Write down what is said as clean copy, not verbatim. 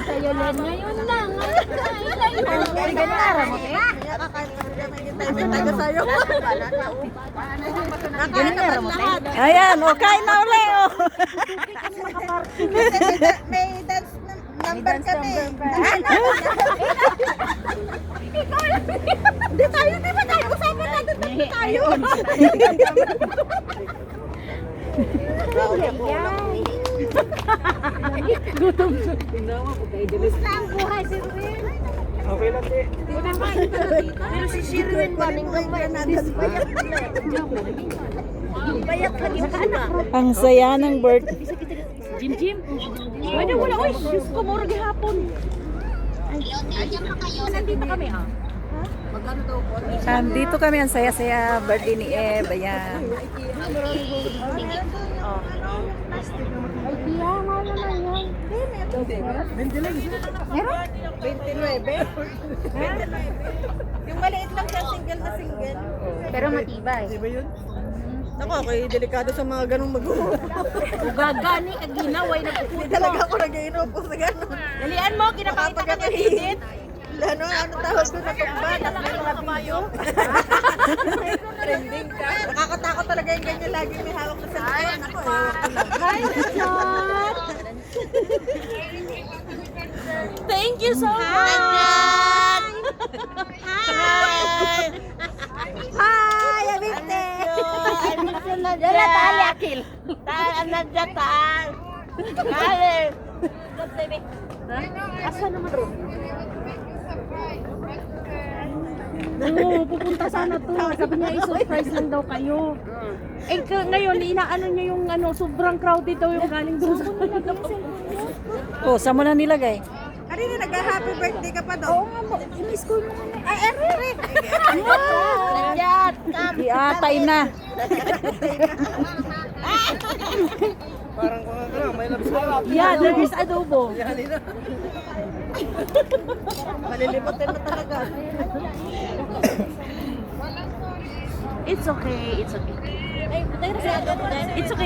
sa'yo, Len. Ngayon lang. Ay, ganun araw mo, eh. Tayo sa'yo. Ganun araw mo, eh. Ayan, o, kain na uli, o. May dance number kami. Hindi tayo, di ba tayo? Usapan natin na tayo. Gutom. Gusto ang buhay si Ruin. Okay lang, te. Pero si Sirwin ba, ninggang ba natin? Bayat lagi sila. Ang saya ng birth. Jim. Pwede wala. Uy, Diyos ko, mura gihapon. Nandito kami, ah. Dito kami, ang saya-saya birthday ni Eb. Ayan. Ay, Pia, mahal naman yan. Meron? 29. Yung maliit lang siya, single na single. Pero matibay. Ako, okay, delikado sa mga ganong mag-uho. Gagani, kaginaway na Hindi puputo. talaga ako nag-iinom po sa ganon. Dalian mo, kinapakita ka niya init. Ano tawag ko na tumba? Tapos may mga video. Trending ka. Nakakatakot talaga yung ganyan. Lagi may hawak na cellphone. Ako, Hi, John! Thank you so much! Hi! Hi, Abinte! Dala tali akil. Tal. Tali. Asa naman ro? Oo, pupunta sana to. Sabi niya, i-surprise lang daw kayo. Eh, ngayon, inaano niya yung sobrang crowded daw yung galing doon sa O, saan mo na nilagay? Kanina nag-happy birthday ka pa doon. Oo nga mo, i-school mo kami. Ay, Eric! Iatay na. Parang kung ano, may labis ka. Yeah, there is adobo. Malilimutin na talaga. It's okay. It's okay. It's okay.